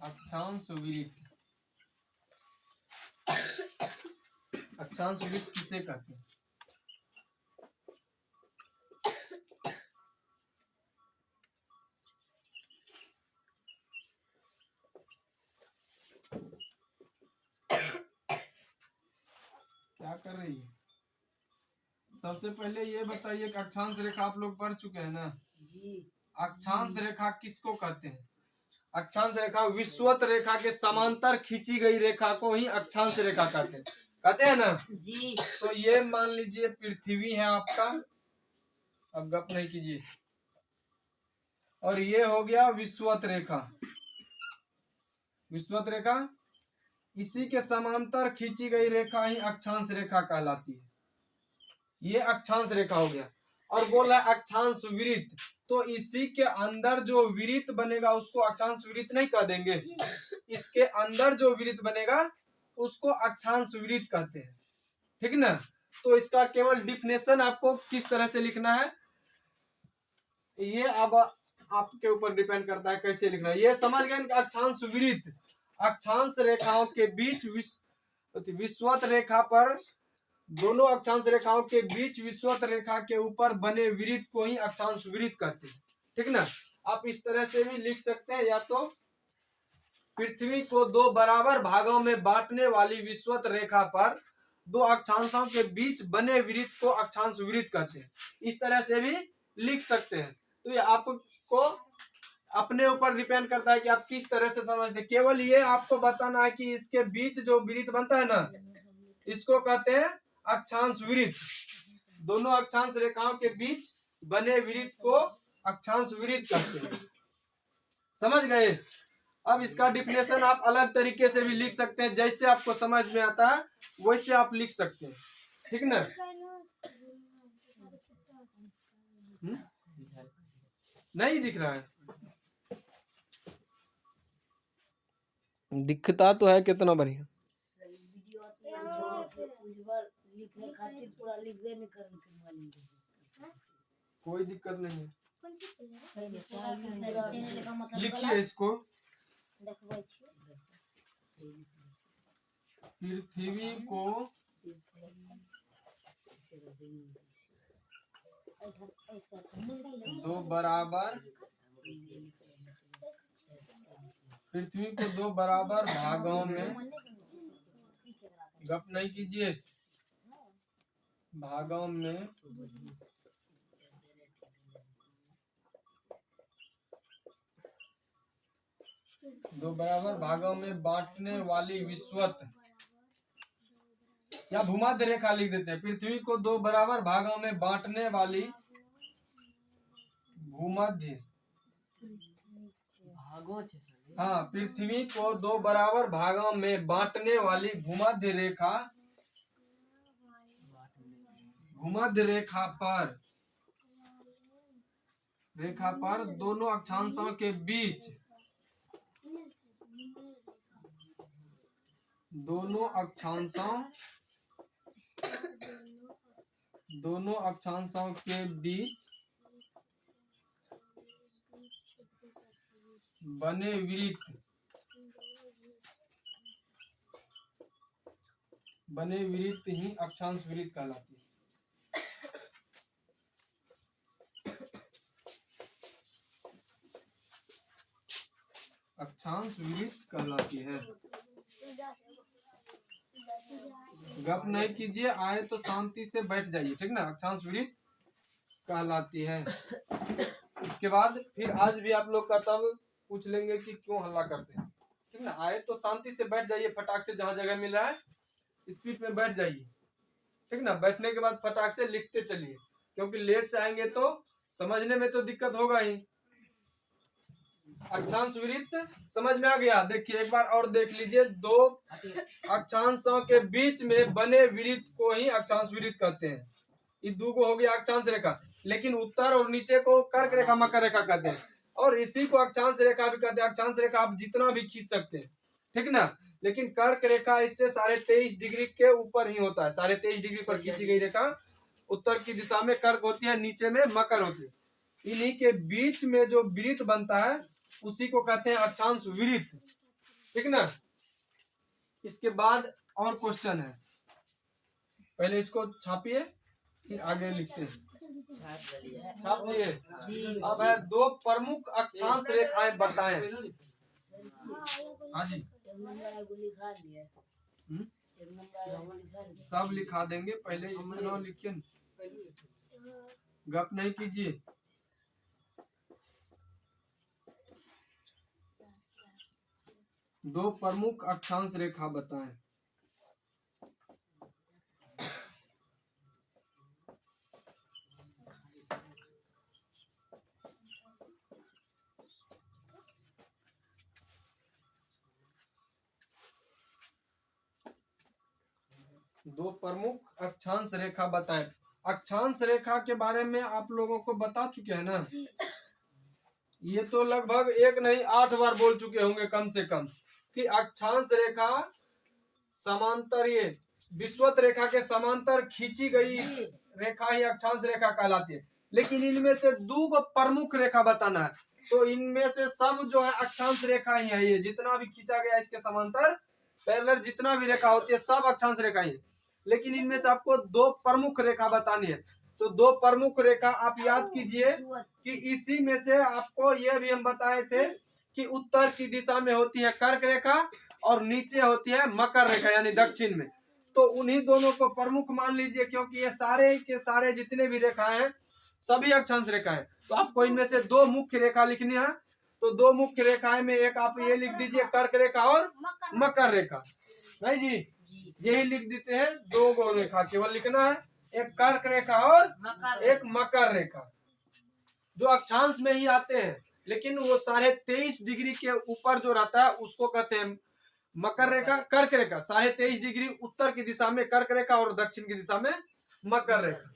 अक्षांश वृत्त। अक्षांश वृत्त किसे कहते हैं? क्या कर रही है? सबसे पहले ये बताइए कि अक्षांश रेखा आप लोग पढ़ चुके हैं ना? अक्षांश रेखा किसको कहते हैं? अक्षांश रेखा विषुवत रेखा के समांतर खींची गई रेखा को ही अक्षांश रेखा कहते हैं। कहते हैं ना जी। तो ये मान लीजिए पृथ्वी है आपका, अब गप नहीं कीजिए, और ये हो गया विषुवत रेखा। विषुवत रेखा, इसी के समांतर खींची गई रेखा ही अक्षांश रेखा कहलाती है। ये अक्षांश रेखा हो गया। और बोल रहा है अक्षांश वृत्त, तो इसी के अंदर जो वृत्त बनेगा उसको अक्षांश वृत्त नहीं कह देंगे? इसके अंदर जो वृत्त बनेगा उसको अक्षांश वृत्त कहते हैं, ठीक ना? तो इसका केवल डिफिनेशन आपको किस तरह से लिखना है, ये अब आपके ऊपर डिपेंड करता है कैसे लिखना है। ये समझ गए अक्षांश वृत्त, अक्षांश रेखाओं के बीच विषुवत रेखा पर, दोनों अक्षांश रेखाओं के बीच विषुवत रेखा के ऊपर बने वृत्त को ही अक्षांश वृत्त कहते हैं, ठीक ना? आप इस तरह से भी लिख सकते हैं, या तो पृथ्वी को दो बराबर भागों में बांटने वाली विषुवत रेखा पर दो अक्षांशों के बीच बने वृत्त को अक्षांश वृत्त कहते हैं, इस तरह से भी लिख सकते हैं। तो ये आपको अपने ऊपर डिपेंड करता है कि आप किस तरह से समझते हैं। केवल ये आपको बताना है कि इसके बीच जो वृत्त बनता है ना, इसको कहते हैं अक्षांश वृत्त। दोनों अक्षांश रेखाओं के बीच बने वृत्त को अक्षांश वृत्त कहते हैं, समझ गए? अब इसका डिफिनेशन आप अलग तरीके से भी लिख सकते हैं, जैसे आपको समझ में आता है वैसे आप लिख सकते हैं, ठीक ना? नहीं दिख रहा है? दिखता तो है कितना बढ़िया। कोई दिक्कत नहीं है, लिखिए इसको। पृथ्वी को दो बराबर, पृथ्वी को दो बराबर भागों में, गप नहीं कीजिए, भागों में दो बराबर भागों में बांटने वाली विषुवत, या भूमध्य रेखा लिख देते हैं। पृथ्वी को दो बराबर भागों में बांटने वाली भूमध्य, हाँ, पृथ्वी को दो बराबर भागों में बांटने वाली भूमध्य रेखा, भूमध्य रेखा पर दोनों अक्षांशों के बीच, दोनों अक्षांशों के बीच बने वृत्त ही अक्षांश वृत्त कहलाती है। अक्षांश वृत्त कहलाती है। गप नहीं कीजिए, आए तो शांति से बैठ जाइए, ठीक ना? अक्षांश वृत्त कहलाती है। इसके बाद फिर आज भी आप लोग का तब पूछ लेंगे कि क्यों हल्ला करते हैं, ठीक ना? आए तो शांति से बैठ जाइए, फटाक से जहां जगह मिल रहा है स्पीड में बैठ जाइए, ठीक ना? बैठने के बाद फटाक से लिखते चलिए, क्योंकि लेट से आएंगे तो समझने में तो दिक्कत होगा ही। अक्षांश वृत्त समझ में आ गया? देखिए एक बार और देख लीजिए, दो अक्षांशों के बीच में बने वृत्त को ही अक्षांश वृत्त कहते हैं। ये दो को हो गया अक्षांश रेखा, लेकिन उत्तर और नीचे को कर्क रेखा मकर रेखा कहते हैं, और इसी को अक्षांश रेखा भी कहते हैं। अक्षांश रेखा आप जितना भी खींच सकते हैं, ठीक ना? लेकिन कर्क रेखा इससे 23.5 डिग्री के ऊपर ही होता है। 23.5 डिग्री पर खींची गई रेखा उत्तर की दिशा में कर्क होती है, नीचे में मकर होती है। इन्हीं के बीच में जो वृत्त बनता है उसी को कहते हैं अक्षांश वृत्त, ठीक ना। इसके बाद और क्वेश्चन है, पहले इसको छापिए फिर आगे लिखते हैं। छाप लिए। अब है दो प्रमुख अक्षांश रेखाएं बताएं। हाँ जी, सब लिखा देंगे, पहले इतना लिखिए, गप नहीं कीजिए। दो प्रमुख अक्षांश रेखा बताएं। दो प्रमुख अक्षांश रेखा बताएं। अक्षांश रेखा के बारे में आप लोगों को बता चुके हैं ना, ये तो लगभग एक नहीं 8 बार बोल चुके होंगे कम से कम, कि अक्षांश रेखा समांतर, ये विषुवत रेखा के समांतर खींची गई रेखा ही अक्षांश रेखा कहलाती है। लेकिन इनमें से दो प्रमुख रेखा बताना है, तो इनमें से सब जो है अक्षांश रेखा ही है। ये जितना भी खींचा गया इसके समांतर पैरेलल जितना भी रेखा होती है सब अक्षांश रेखा ही है। लेकिन इनमें से आपको दो प्रमुख रेखा बतानी है, तो दो प्रमुख रेखा आप याद कीजिए कि इसी में से आपको ये भी हम बताए थे कि उत्तर की दिशा में होती है कर्क रेखा और नीचे होती है मकर रेखा यानी दक्षिण में। तो उन्हीं दोनों को प्रमुख मान लीजिए, क्योंकि ये सारे के सारे जितने भी रेखाएं हैं सभी अक्षांश रेखा है। तो आपको इनमें से दो मुख्य रेखा लिखनी है, तो दो मुख्य रेखाएं में एक आप ये लिख दीजिए कर्क रेखा और मकर रेखा, नहीं जी, यही लिख देते हैं। दो गो रेखा केवल लिखना है, एक कर्क रेखा और एक मकर रेखा, जो अक्षांश में ही आते हैं, लेकिन वो 23.5 डिग्री के ऊपर जो रहता है उसको कहते हैं मकर रेखा। कर्क रेखा 23.5 डिग्री उत्तर की दिशा में कर्क रेखा और दक्षिण की दिशा में मकर रेखा।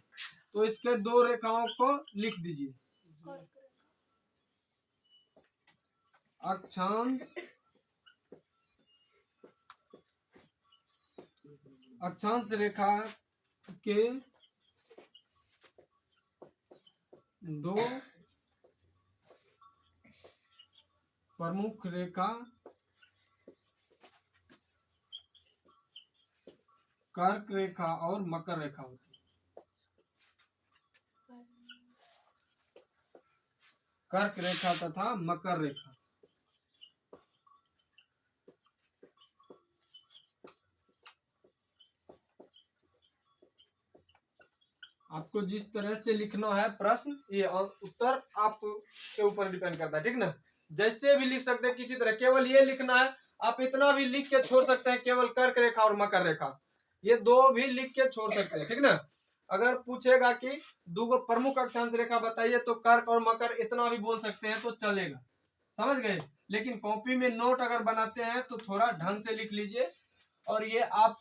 तो इसके दो रेखाओं को लिख दीजिए। अक्षांश रेखा के दो प्रमुख रेखा कर्क रेखा और मकर रेखा होती है। कर्क रेखा तथा मकर रेखा। आपको जिस तरह से लिखना है प्रश्न, ये उत्तर आपके ऊपर डिपेंड करता है, ठीक ना। जैसे भी लिख सकते हैं किसी तरह, केवल ये लिखना है, आप इतना भी लिख के छोड़ सकते हैं केवल कर्क रेखा और मकर रेखा, ये दो भी लिख के छोड़ सकते हैं, ठीक ना। अगर पूछेगा कि दो प्रमुख अक्षांश रेखा बताइए तो कर्क और मकर इतना भी बोल सकते हैं तो चलेगा, समझ गए। लेकिन कॉपी में नोट अगर बनाते हैं तो थोड़ा ढंग से लिख लीजिए, और ये आप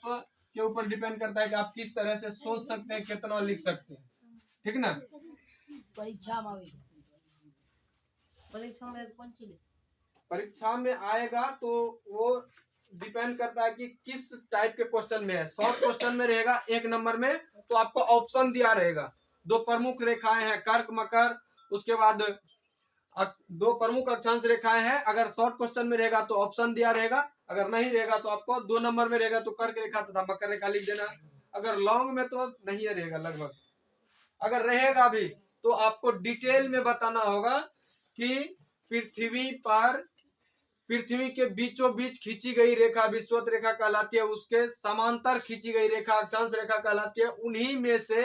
के ऊपर डिपेंड करता है कि आप किस तरह से सोच सकते हैं, कितना लिख सकते हैं, ठीक ना। परीक्षा में आएगा तो वो डिपेंड करता है कि किस टाइप के क्वेश्चन में है। शॉर्ट क्वेश्चन में रहेगा 1 नंबर में, तो आपको ऑप्शन दिया रहेगा, दो प्रमुख रेखाएं हैं कर्क मकर, उसके बाद दो प्रमुख अक्षांश रेखाएं हैं। अगर शॉर्ट क्वेश्चन में रहेगा तो ऑप्शन दिया रहेगा, अगर नहीं रहेगा तो आपको 2 नंबर में रहेगा तो कर्क रेखा तथा मकर रेखा लिख देना। अगर लॉन्ग में तो नहीं रहेगा लगभग, अगर रहेगा भी तो आपको डिटेल में बताना होगा कि पृथ्वी के बीचों बीच खींची गई रेखा विषुवत रेखा कहलाती है, उसके समांतर खींची गई रेखा अक्षांश रेखा कहलाती है। उन्हीं में से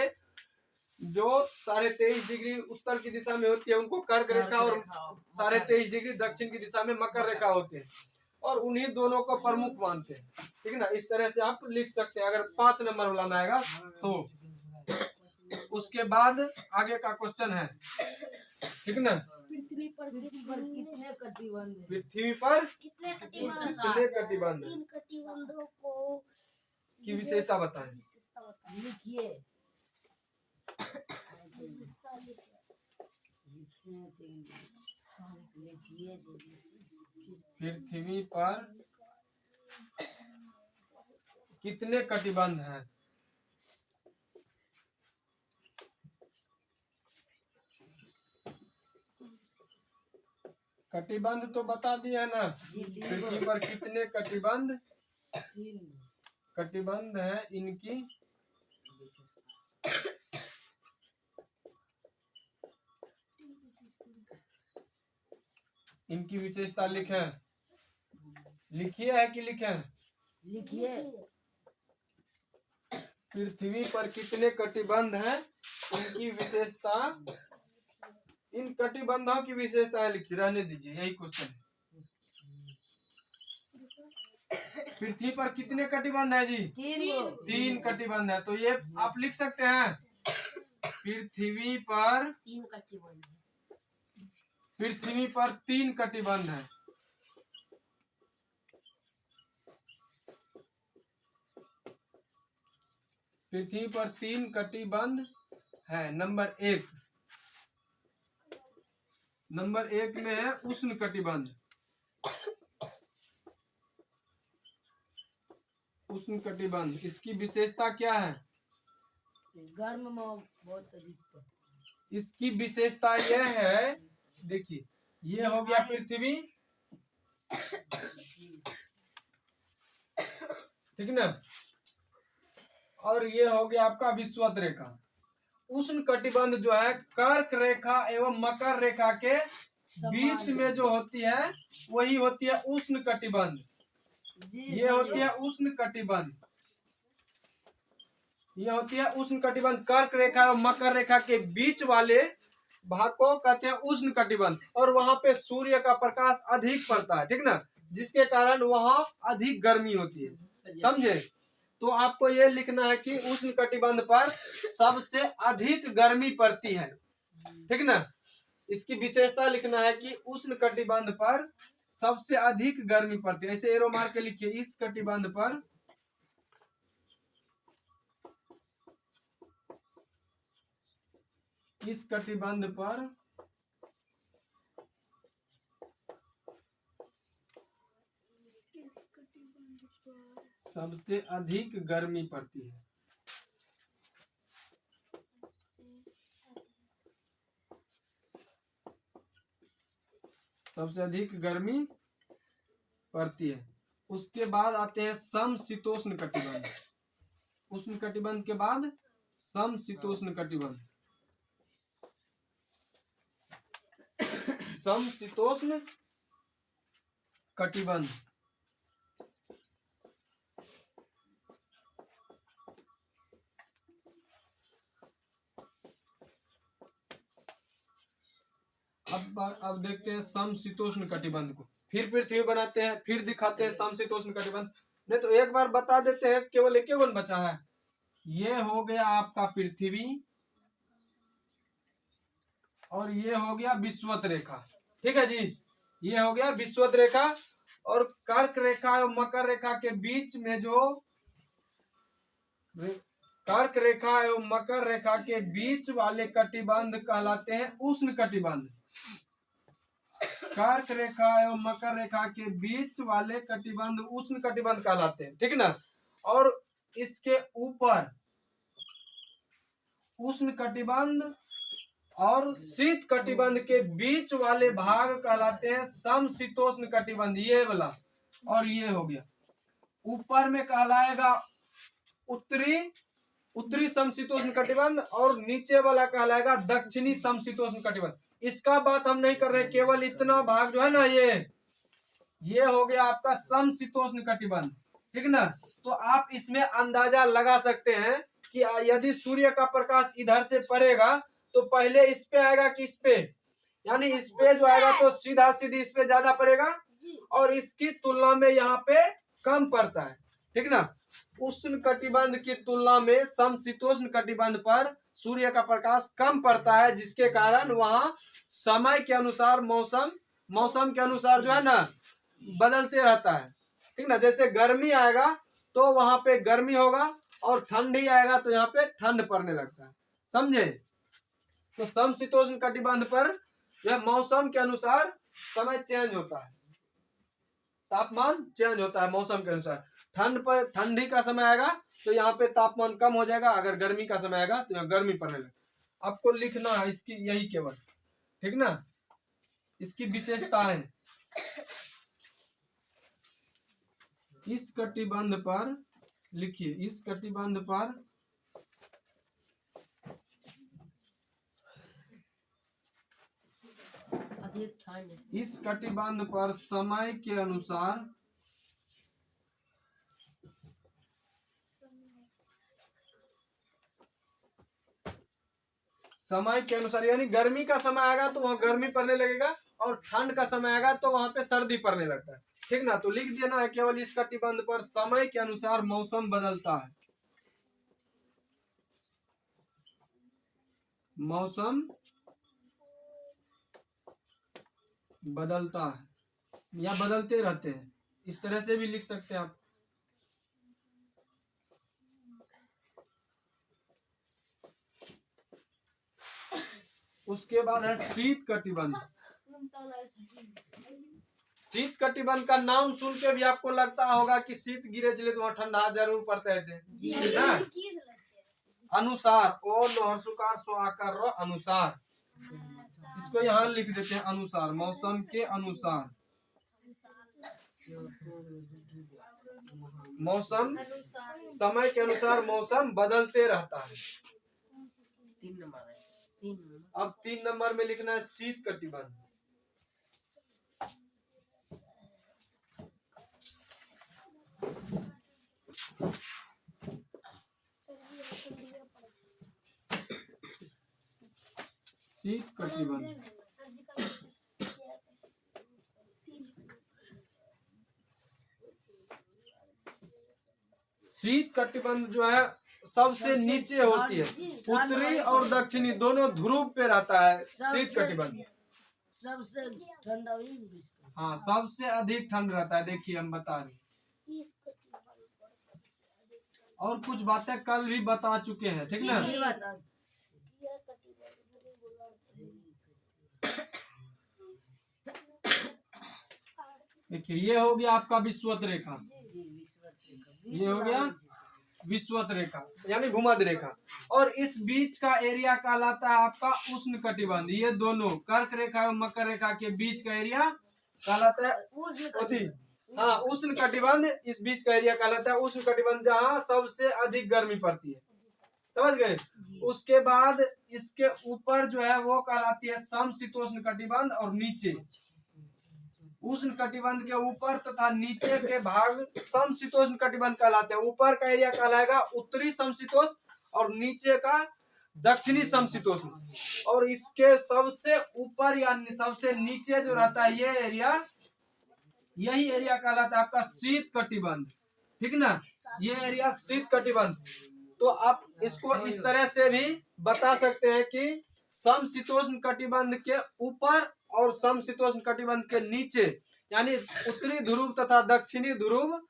जो 23.5 डिग्री उत्तर की दिशा में होती है उनको कर्क रेखा और 23.5 डिग्री दक्षिण की दिशा में मकर रेखा होते हैं, और उन्हीं दोनों को प्रमुख मानते हैं, ठीक ना। इस तरह से आप लिख सकते हैं अगर 5 नंबर वाला आएगा तो। उसके बाद आगे का क्वेश्चन है, ठीक ना। पृथ्वी पर कितने कटिबंध है, कटिबंधों की विशेषता बताएं। पृथ्वी पर कितने कटिबंध हैं? कटिबंध तो बता दिया ना, पृथ्वी पर कितने कटिबंध कटिबंध है, इनकी विशेषता लिखे, लिखिए है कि लिखे? लिखिए। पृथ्वी पर कितने कटिबंध हैं, इनकी विशेषता, इन कटिबंधों की विशेषताएं लिखिए, रहने दीजिए, यही क्वेश्चन है। पृथ्वी पर कितने कटिबंध है जी? 3 कटिबंध है। तो ये आप लिख सकते हैं, पृथ्वी पर 3 कटिबंध है। पृथ्वी पर 3 कटिबंध है। पृथ्वी पर 3 कटिबंध है। नंबर 1 में है उष्ण कटिबंध। उष्ण कटिबंध, इसकी विशेषता क्या है? गर्म में बहुत अधिक। इसकी विशेषता यह है, देखिए, ये हो गया पृथ्वी, ठीक ना, और ये हो गया आपका विषुवत रेखा। उष्ण कटिबंध जो है कर्क रेखा एवं मकर रेखा के बीच में जो होती है वही होती है उष्ण कटिबंध। ये होती है उष्ण कटिबंध, ये होती है उष्ण कटिबंध। कर्क रेखा और मकर रेखा के बीच वाले भाग को कहते हैं उष्ण कटिबंध, और वहां पे सूर्य का प्रकाश अधिक पड़ता है, ठीक ना, जिसके कारण वहां अधिक गर्मी होती है, समझे? तो आपको ये लिखना है कि उष्ण कटिबंध पर सबसे अधिक गर्मी पड़ती है, ठीक ना। इसकी विशेषता लिखना है कि उष्ण कटिबंध पर सबसे अधिक गर्मी पड़ती है। ऐसे एरो मार के लिखिए, इस कटिबंध पर सबसे अधिक गर्मी पड़ती है। सबसे अधिक गर्मी पड़ती है। उसके बाद आते हैं समशीतोष्ण कटिबंध। उष्ण कटिबंध के बाद समशीतोष्ण कटिबंध। समशीतोष्ण कटिबंध, अब देखते हैं समशीतोष्ण कटिबंध को। फिर पृथ्वी बनाते हैं, फिर दिखाते हैं समशीतोष्ण कटिबंध। नहीं तो एक बार बता देते हैं, केवल एक गुण बचा है। ये हो गया आपका पृथ्वी, और ये हो गया विषुवत रेखा, ठीक है जी। ये हो गया विषुवत रेखा, और कर्क रेखा और मकर रेखा के बीच में जो कर्क रेखा एवं मकर रेखा के बीच वाले कटिबंध कहलाते हैं उष्ण कटिबंध। कर्क रेखा एवं मकर रेखा के बीच वाले कटिबंध उष्ण कटिबंध कहलाते हैं, ठीक ना। और इसके ऊपर उष्ण कटिबंध और शीत कटिबंध के बीच वाले भाग कहलाते हैं समशीतोष्ण कटिबंध, ये वाला। और ये हो गया ऊपर में कहलाएगा उत्तरी समशीतोष्ण कटिबंध, और नीचे वाला कहलाएगा दक्षिणी समशीतोष्ण कटिबंध। इसका बात हम नहीं कर रहे, केवल इतना भाग जो है ना, ये हो गया आपका समशीतोष्ण कटिबंध, ठीक ना। तो आप इसमें अंदाजा लगा सकते हैं कि यदि सूर्य का प्रकाश इधर से पड़ेगा तो पहले इस पे आएगा कि इस पे, यानी इस पे जो आएगा तो सीधा सीधी इस पे ज्यादा पड़ेगा, और इसकी तुलना में यहाँ पे कम पड़ता है, ठीक ना। उष्ण कटिबंध की तुलना में समशीतोष्ण कटिबंध पर सूर्य का प्रकाश कम पड़ता है, जिसके कारण वहाँ समय के अनुसार मौसम के अनुसार जो है ना बदलते रहता है, ठीक ना। जैसे गर्मी आएगा तो वहां पे गर्मी होगा, और ठंडी आएगा तो यहाँ पे ठंड पड़ने लगता है, समझे। तो समशीतोष्ण कटिबंध पर यह मौसम के अनुसार समय चेंज होता है। तापमान चेंज होता है मौसम के अनुसार। ठंडी का समय आएगा तो यहाँ पे तापमान कम हो जाएगा, अगर गर्मी का समय आएगा तो यहाँ गर्मी पड़ने लगेगा। आपको लिखना है इसकी यही केवल, ठीक ना, इसकी विशेषता है। इस कटिबंध पर लिखिए, इस कटिबंध पर अधिक ठंड, इस कटिबंध पर समय के अनुसार यानी गर्मी का समय आएगा तो वहां गर्मी पड़ने लगेगा, और ठंड का समय आएगा तो वहां पे सर्दी पड़ने लगता है, ठीक ना। तो लिख देना है केवल इस कटिबंध पर समय के अनुसार मौसम बदलता है, मौसम बदलता है या बदलते रहते हैं, इस तरह से भी लिख सकते हैं आप। उसके बाद है शीत कटिबंध। शीत कटिबंध का नाम सुन के भी आपको लगता होगा कि शीत गिरे चले तो वहाँ ठंडा जरूर पड़ते थे। अनुसार, ओ लोहरसुकार सो आकार रो अनुसार, इसको यहाँ लिख देते हैं अनुसार, मौसम के अनुसार। मौसम, समय के अनुसार मौसम बदलते रहता है। 3 नंबर है। अब 3 नंबर में लिखना है शीत कटिबंध। शीत कटिबंध, शीत कटिबंध जो है सबसे नीचे होती है, उत्तरी और दक्षिणी दोनों ध्रुव पे रहता है शीत कटिबंध। सबसे ठंडा, हाँ, सबसे अधिक ठंड रहता है, देखिए हम बता रहे हैं। और कुछ बातें कल भी बता चुके हैं, ठीक ना। देखिए ये हो गया आपका विषुवत रेखा, ये हो गया विषुवत रेखा यानी भूमध्य रेखा, और इस बीच का एरिया कहलाता है आपका उष्ण कटिबंध। ये दोनों कर्क रेखा और मकर रेखा के बीच का एरिया कहलाता है हाँ उष्ण कटिबंध। इस बीच का एरिया कहलाता है उष्ण कटिबंध, जहाँ सबसे अधिक गर्मी पड़ती है, समझ गए। उसके बाद इसके ऊपर जो है वो कहलाती है समशीतोष्ण कटिबंध, और नीचे उष्ण कटिबंध के ऊपर तथा नीचे के भाग समशीतोष्ण कटिबंध कहलाते हैं। ऊपर का एरिया कहलाएगा उत्तरी समशीतोष्ण और नीचे का दक्षिणी समशीतोष्ण, और इसके सबसे ऊपर या सबसे नीचे जो रहता है ये एरिया, यही एरिया कहलाता है आपका शीत कटिबंध, ठीक ना। ये एरिया शीत कटिबंध। तो आप इसको इस तरह से भी बता सकते हैं कि समशीतोष्ण कटिबंध के ऊपर और समशीतोष्ण कटिबंध के नीचे, यानी उत्तरी ध्रुव तथा दक्षिणी ध्रुव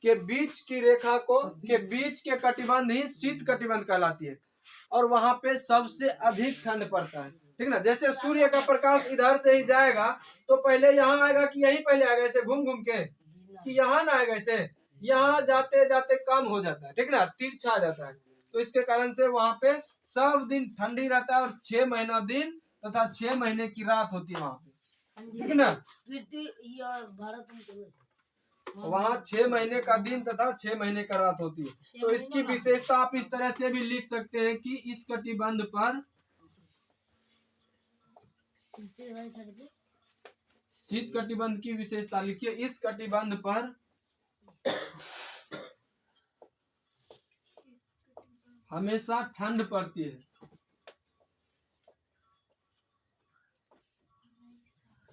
के बीच की रेखा को के बीच के कटिबंध ही शीत कटिबंध कहलाती है, और वहां पे सबसे अधिक ठंड पड़ता है, ठीक ना। जैसे सूर्य का प्रकाश इधर से ही जाएगा तो पहले यहाँ आएगा कि यहीं पहले आएगा, ऐसे घूम घूम के, कि यहाँ ना आएगा, ऐसे यहाँ जाते जाते कम हो जाता है, ठीक ना, तिरछा जाता है। तो इसके कारण से वहां पे सब दिन ठंडी रहता है, और 6 महीना दिन तथा 6 महीने की रात होती है वहां पे, ठीक ना। वहाँ 6 महीने का दिन तथा 6 महीने का रात होती है। तो इसकी विशेषता आप इस तरह से भी लिख सकते हैं कि इस कटिबंध पर शीत कटिबंध की विशेषता लिखिए, इस कटिबंध पर हमेशा ठंड पड़ती है,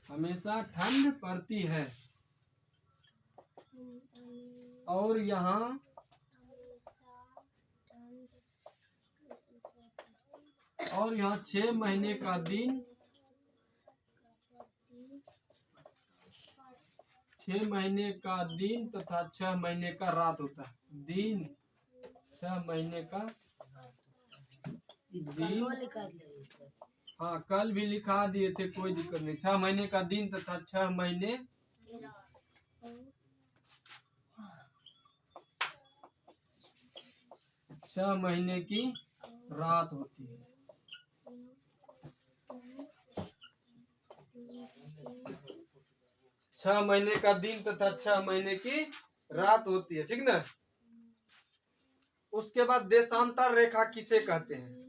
हमेशा ठंड पड़ती है, और यहाँ 6 महीने का दिन, 6 महीने का दिन तथा 6 महीने का रात होता है। दिन 6 महीने का दिन, हाँ कल भी लिखा दिए थे, कोई दिक्कत नहीं। 6 महीने का दिन तथा 6 महीने 6 महीने की रात होती है। छह महीने का दिन तथा 6 महीने की रात होती है, ठीक ना। उसके बाद देशांतर रेखा किसे कहते हैं?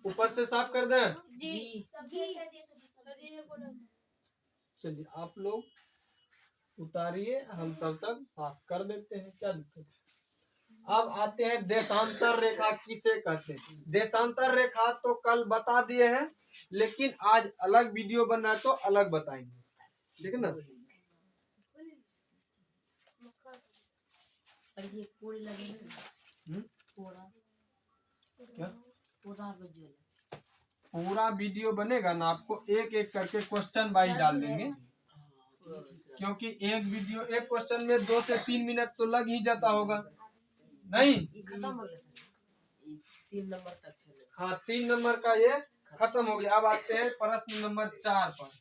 ऊपर से साफ कर दें। जी चलिए आप लोग उतारिए, हम तब तक साफ कर देते हैं, क्या दिक्कत है। अब आते हैं देशांतर रेखा किसे कहते हैं। देशांतर रेखा तो कल बता दिए हैं, लेकिन आज अलग वीडियो बन रहा है तो अलग बताएंगे, ठीक है ना। ये पूरी लगे ना पूरा क्या पूरा विजुअल पूरा वीडियो बनेगा ना, आपको एक एक करके क्वेश्चन वाइज डाल देंगे, क्योंकि एक वीडियो एक क्वेश्चन में 2 से 3 मिनट तो लग ही जाता होगा। नहीं खत्म हो गया सर, 3 नंबर तक चले। हाँ 3 नंबर का ये खत्म हो गया। अब आते हैं प्रश्न नंबर 4 पर।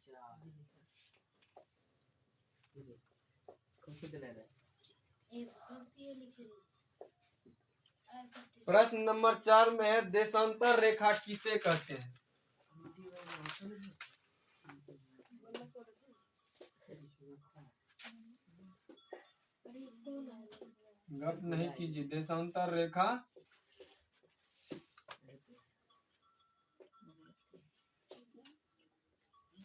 प्रश्न नंबर 4 में है देशांतर रेखा किसे कहते हैं। गप नहीं कीजिए। देशांतर रेखा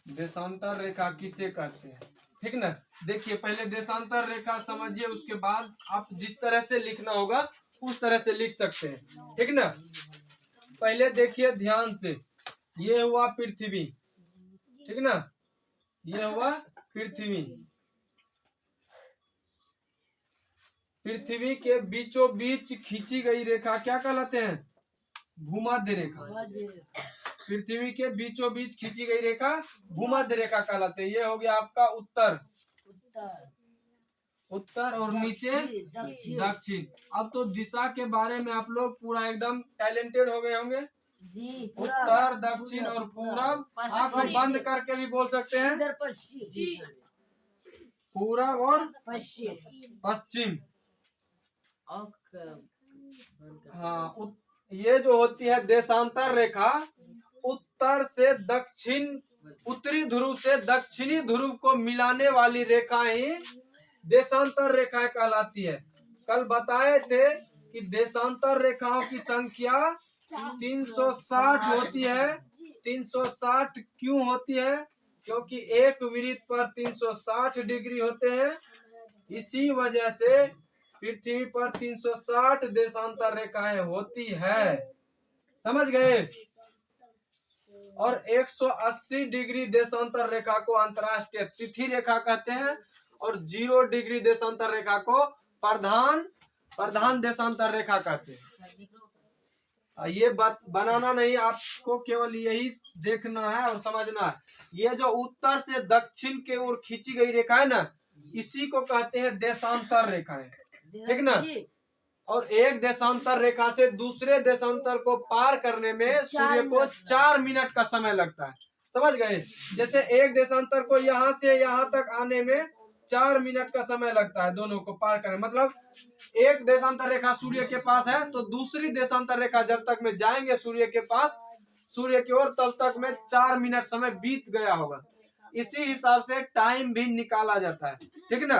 देशांतर रेखा किसे कहते हैं, ठीक ना। देखिए पहले देशांतर रेखा समझिए, उसके बाद आप जिस तरह से लिखना होगा उस तरह से लिख सकते हैं, ठीक ना। पहले देखिए ध्यान से, ये हुआ पृथ्वी, ठीक ना, ये हुआ पृथ्वी। पृथ्वी के बीचों बीच खींची गई रेखा क्या कहलाते हैं? भूमध्य रेखा। पृथ्वी के बीचों बीच खींची गई रेखा भूमध्य रेखा कहलाते हैं। ये हो गया आपका उत्तर, उत्तर और नीचे दक्षिण। अब तो दिशा के बारे में आप लोग पूरा एकदम टैलेंटेड हो गए होंगे। जी उत्तर, दक्षिण और पूरब, आंख बंद करके भी बोल सकते हैं। पूरब और पश्चिम। हाँ ये जो होती है देशांतर रेखा, उत्तर से दक्षिण, उत्तरी ध्रुव से दक्षिणी ध्रुव को मिलाने वाली रेखा ही देशांतर रेखा कहलाती है। कल बताए थे कि देशांतर रेखाओं की संख्या 360 होती है। 360 क्यों होती है? क्योंकि एक वृत्त पर 360 डिग्री होते हैं। इसी वजह से पृथ्वी पर 360 देशांतर रेखाएं होती है, समझ गए। और 180 डिग्री देशांतर रेखा को अंतर्राष्ट्रीय तिथि रेखा कहते हैं, और 0 डिग्री देशांतर रेखा को प्रधान देशांतर रेखा कहते हैं। ये बनाना नहीं, आपको केवल यही देखना है और समझना है। ये जो उत्तर से दक्षिण के ओर खींची गई रेखा है ना, इसी को कहते हैं देशांतर रेखाएं, ठीक ना। और एक देशांतर रेखा से दूसरे देशांतर को पार करने में सूर्य को 4 मिनट का समय लगता है, समझ गए। जैसे एक देशांतर को यहाँ से यहाँ तक आने में 4 मिनट का समय लगता है, दोनों को पार करने। मतलब एक देशांतर रेखा सूर्य के पास है तो दूसरी देशांतर रेखा जब तक में जाएंगे सूर्य के पास, सूर्य की ओर, तब तक में 4 मिनट समय बीत गया होगा। इसी हिसाब से टाइम भी निकाला जाता है, ठीक ना।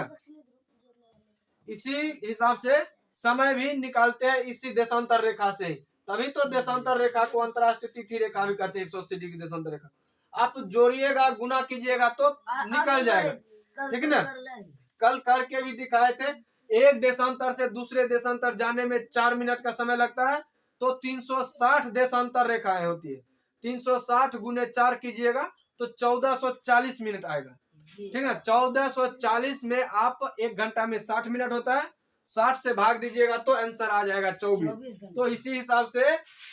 इसी हिसाब से समय भी निकालते हैं, इसी देशांतर रेखा से। तभी तो देशांतर रेखा को अंतर्राष्ट्रीय तिथि रेखा भी कहते हैं। 180 डिग्री देशांतर रेखा आप जोड़िएगा, गुना कीजिएगा तो निकल जाएगा, ठीक ना। कल करके भी दिखाए थे, एक देशांतर से दूसरे देशांतर जाने में 4 मिनट का समय लगता है, तो 360 देशांतर रेखाएं होती है। 360 गुने 4 कीजिएगा तो 1440 मिनट आएगा, ठीक है। 1440 में आप 1 घंटा में 60 मिनट होता है, 60 से भाग दीजिएगा तो आंसर आ जाएगा 24। तो इसी हिसाब से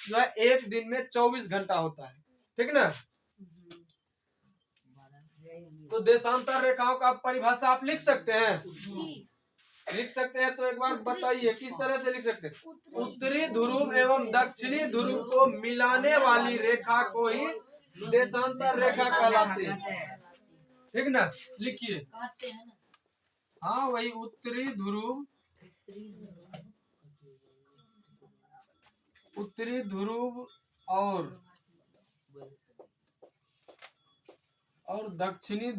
जो है एक दिन में 24 घंटा होता है, ठीक ना। तो देशांतर रेखाओं का परिभाषा आप लिख सकते हैं, लिख सकते हैं। तो एक बार बताइए किस तरह से लिख सकते हैं। उत्तरी ध्रुव एवं दक्षिणी ध्रुव को मिलाने वाली रेखा को ही देशांतर रेखा कहलाती है, ठीक ना। लिखिए हाँ वही उत्तरी ध्रुव और दक्षिणी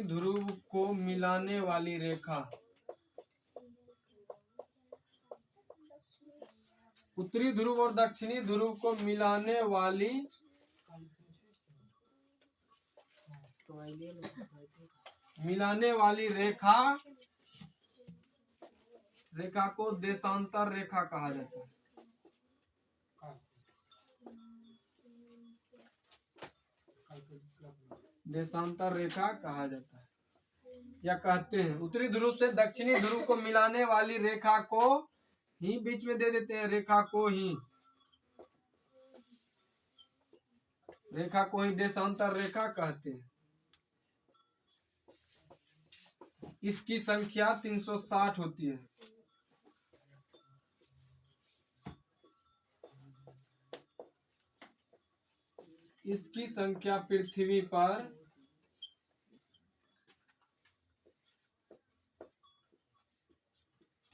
ध्रुव को मिलाने वाली रेखा। उत्तरी ध्रुव और दक्षिणी ध्रुव को मिलाने वाली रेखा को देशांतर रेखा कहा जाता है। देशांतर रेखा कहा जाता है या कहते हैं। उत्तरी ध्रुव से दक्षिणी ध्रुव को मिलाने वाली रेखा को ही बीच में दे देते हैं, रेखा को ही देशांतर रेखा कहते हैं। इसकी संख्या 360 होती है। इसकी संख्या पृथ्वी पर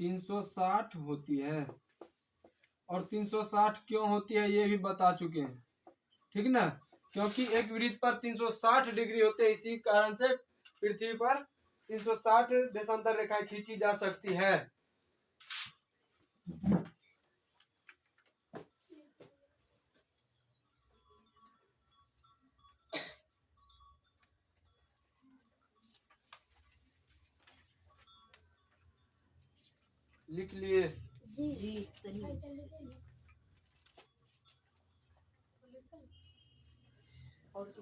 360 होती है। और 360 क्यों होती है ये भी बता चुके हैं, ठीक ना। क्योंकि एक वृत्त पर 360 डिग्री होते हैं, इसी कारण से पृथ्वी पर 360 देशांतर रेखाएं खींची जा सकती है। लिख लिए जी और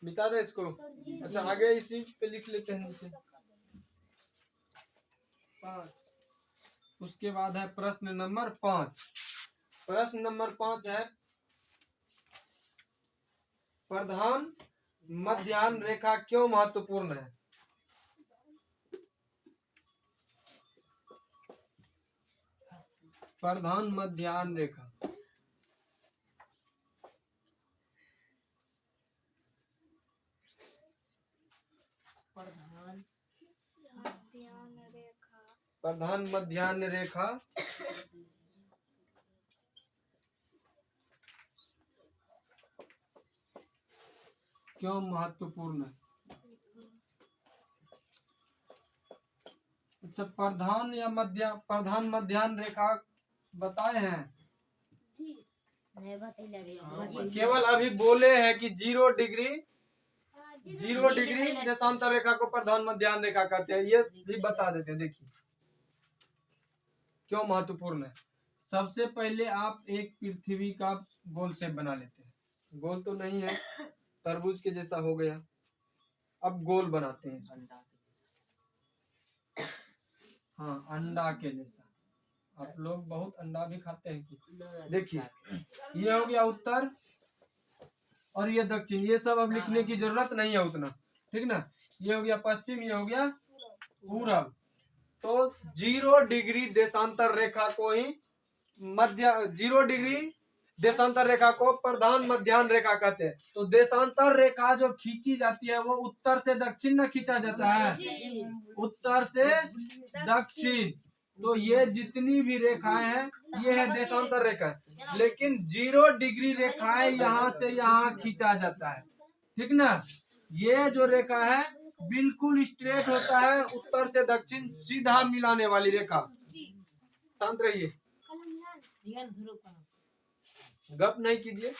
मिटा दे इसको। अच्छा आगे इसी पे लिख लेते हैं नीचे 5। उसके बाद है प्रश्न नंबर 5। प्रश्न नंबर 5 है प्रधान मध्याह्न रेखा क्यों महत्वपूर्ण है। प्रधान मध्याह्न रेखा प्रधान मध्याह्न रेखा क्यों महत्वपूर्ण है। अच्छा प्रधान मध्याह्न रेखा बताए हैं। केवल अभी बोले हैं कि 0 डिग्री देशांतर रेखा को प्रधान मध्याह्न रेखा कहते हैं, ये भी बता देते हैं। देखिए क्यों महत्वपूर्ण है। सबसे पहले आप एक पृथ्वी का गोल शेप बना लेते हैं। गोल तो नहीं है, तरबूज के जैसा हो गया। अब गोल बनाते हैं, हाँ अंडा के जैसा। आप लोग बहुत अंडा भी खाते हैं कि। देखिए ये हो गया उत्तर और ये दक्षिण, ये सब अब लिखने की जरूरत नहीं है उतना, ठीक ना। ये हो गया पश्चिम, ये हो गया पूरब। तो 0 डिग्री देशांतर रेखा को ही 0 डिग्री देशांतर रेखा को प्रधान मध्याह्न रेखा कहते हैं। तो देशांतर रेखा जो खींची जाती है वो उत्तर से दक्षिण न खींचा जाता है, उत्तर से दक्षिण। तो ये जितनी भी रेखाएं हैं ये है देशांतर रेखा। लेकिन 0 डिग्री रेखाएं यहाँ से यहाँ खींचा जाता है, ठीक ना। ये जो रेखा है बिल्कुल स्ट्रेट होता है, उत्तर से दक्षिण सीधा मिलाने वाली रेखा। शांत रहिए, गप नहीं कीजिए।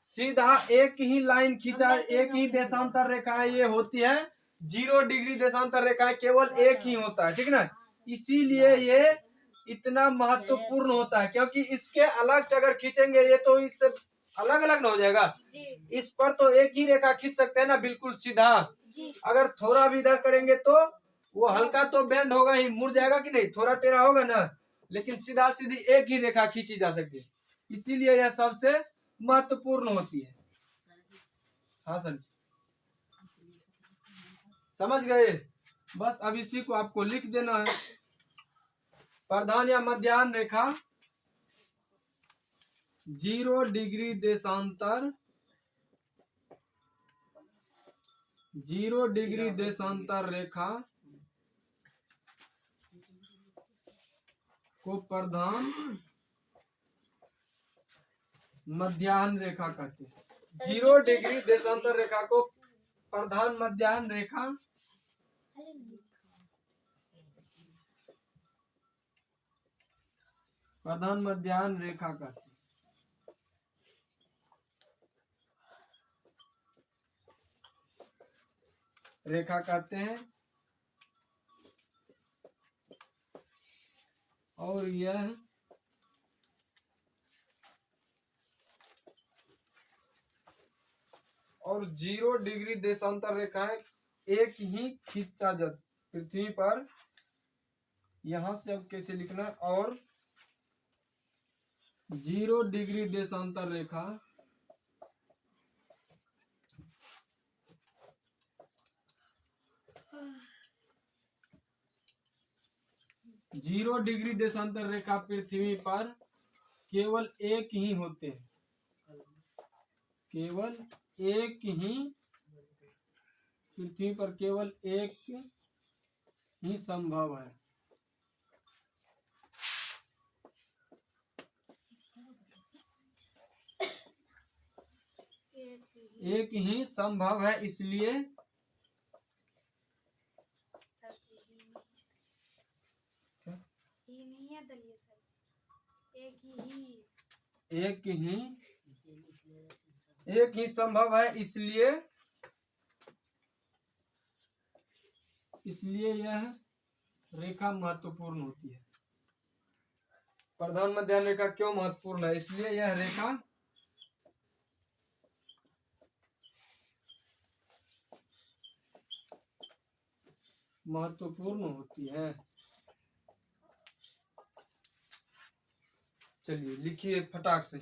सीधा एक ही लाइन खींचा, एक ही देशांतर रेखा ये होती है। 0 डिग्री देशांतर रेखा केवल एक ही होता है, ठीक ना। इसीलिए ये इतना महत्वपूर्ण होता है, क्योंकि इसके अलग से अगर खींचेंगे ये तो इससे अलग अलग ना हो जाएगा। इस पर तो एक ही रेखा खींच सकते हैं ना, बिल्कुल सीधा। अगर थोड़ा भी इधर करेंगे तो वो हल्का तो बेंड होगा ही, मुड़ जाएगा कि नहीं, थोड़ा टेढ़ा होगा ना, लेकिन सीधा सीधी एक ही रेखा खींची जा सकती है, इसीलिए यह सबसे महत्वपूर्ण होती है। हाँ सर, समझ गए? बस अब इसी को आपको लिख देना है। प्रधान या मध्याह्न रेखा 0 डिग्री देशांतर, 0 डिग्री देशांतर रेखा को प्रधान मध्याह्न रेखा कहते हैं। 0 डिग्री देशांतर रेखा को प्रधान मध्याह्न रेखा, प्रधान मध्याह्न रेखा कहते हैं। रेखा कहते हैं, और यह और 0 डिग्री देशांतर रेखाएं एक ही खींचा जाता पृथ्वी पर। यहां से अब कैसे लिखना, और 0 डिग्री देशांतर रेखा जीरो डिग्री देशांतर रेखा पृथ्वी पर केवल एक ही होते हैं, केवल एक ही, पृथ्वी पर केवल एक ही संभव है। एक ही संभव है, इसलिए एक ही संभव है, इसलिए यह रेखा महत्वपूर्ण होती है। प्रधान मध्याह्न रेखा क्यों महत्वपूर्ण है? इसलिए यह रेखा महत्वपूर्ण होती है। चलिए लिखिए फटाक से,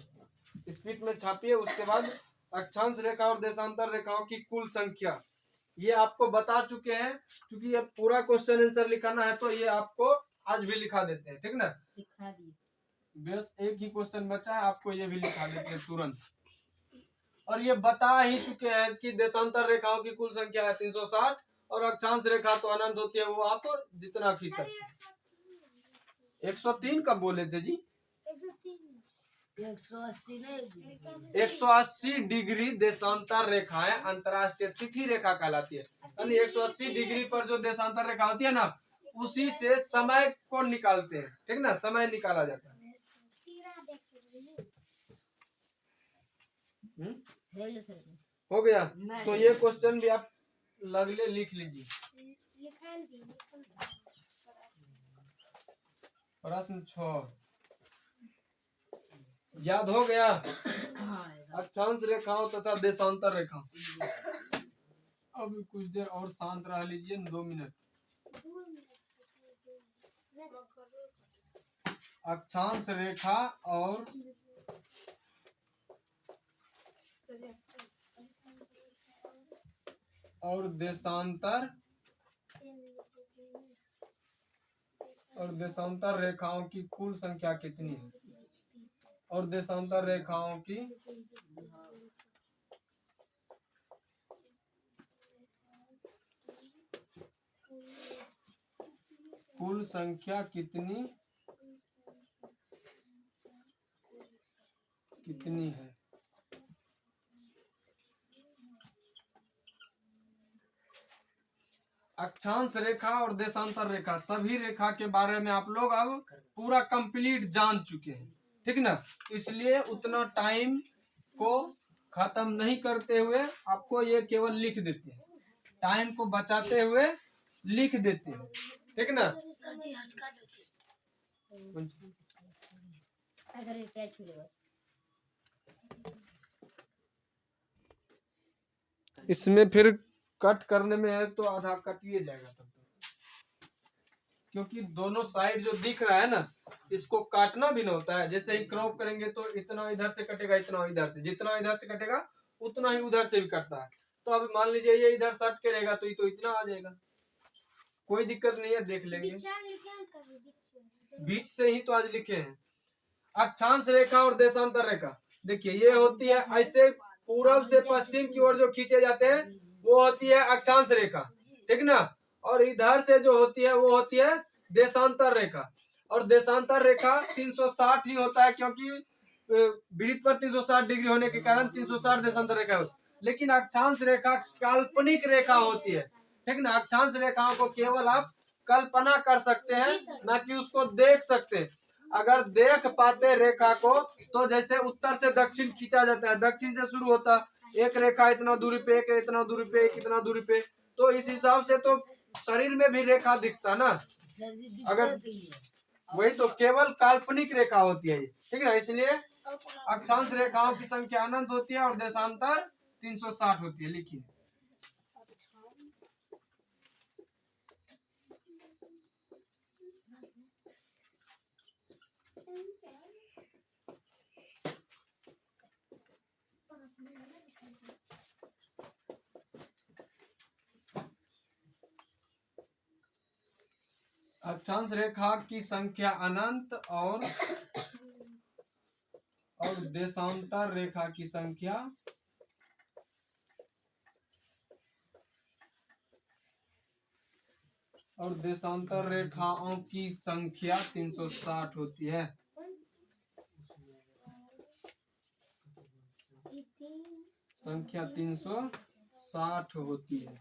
स्पीड में छापिए। उसके बाद अक्षांश रेखा और देशांतर रेखाओं की कुल संख्या, ये आपको बता चुके हैं। क्योंकि अब पूरा क्वेश्चन आंसर लिखाना है तो ये आपको आज भी लिखा देते हैं, ठीक ना? लिखा दिए। बस एक ही क्वेश्चन बचा है, आपको ये भी लिखा देते हैं तुरंत। और ये बता ही चुके हैं कि देशांतर रेखाओं की कुल संख्या है 360, और अक्षांश रेखा तो अनंत होती है, वो आप जितना खींच सकते। 103 कब बोले थे जी? 180 डिग्री देशांतर रेखाएं अंतरराष्ट्रीय तिथि रेखा कहलाती है। यानी 180 डिग्री पर जो देशांतर रेखा होती है ना, उसी से समय को निकालते हैं, ठीक ना? समय निकाला जाता है। हो गया? तो ये क्वेश्चन भी आप लगले लिख लीजिए। प्रश्न 6 याद हो गया? अक्षांश रेखाओं तथा देशांतर रेखा। अब कुछ देर और शांत रह लीजिए, 2 मिनट। अक्षांश रेखा और देशांतर रेखाओं की कुल संख्या कितनी है? और देशांतर रेखाओं की कुल संख्या कितनी है? अक्षांश रेखा और देशांतर रेखा, सभी रेखा के बारे में आप लोग अब पूरा कंप्लीट जान चुके हैं, ठीक ना? इसलिए उतना टाइम को खत्म नहीं करते हुए आपको ये केवल लिख देते हैं, टाइम को बचाते हुए लिख देते हैं, ठीक ना? इसमें फिर कट करने में है तो आधा कटिए जाएगा तब। क्योंकि दोनों साइड जो दिख रहा है ना, इसको काटना भी ना होता है। जैसे ही क्रॉप करेंगे तो इतना इधर से कटेगा, इतना इधर से, जितना इधर से कटेगा उतना ही उधर से भी कटता है। तो अब मान लीजिए ये इधर सट के रहेगा तो ये तो इतना आ जाएगा, कोई दिक्कत नहीं है, देख लेंगे। बीच से ही तो आज लिखे हैं। अक्षांश रेखा और देशांतर रेखा, देखिए ये होती है ऐसे पूरब से पश्चिम की ओर जो खींचे जाते हैं वो होती है अक्षांश रेखा, ठीक ना। और इधर से जो होती है वो होती है देशांतर रेखा। और देशांतर रेखा 360 ही होता है, क्योंकि वृत्त पर 360 डिग्री होने के कारण 360 देशांतर रेखा होती है। लेकिन अक्षांश रेखा काल्पनिक रेखा होती है, ठीक ना। अक्षांश रेखाओं को केवल आप कल्पना कर सकते हैं, ना कि उसको देख सकते हैं। अगर देख पाते रेखा को तो जैसे उत्तर से दक्षिण खींचा जाता है, दक्षिण से शुरू होता एक रेखा इतना दूरी पे, एक इतना दूरी पे, एक इतना दूरी पे, तो इस हिसाब से तो शरीर में भी रेखा दिखता ना। अगर वही तो केवल काल्पनिक रेखा होती है, ठीक है। इसलिए अक्षांश रेखाओं की संख्या अनंत होती है और देशांतर 360 होती है। लिखिए अक्षांश रेखा की संख्या अनंत और देशांतर रेखा की संख्या और देशांतर रेखाओं की संख्या 360 होती है। संख्या 360 होती है।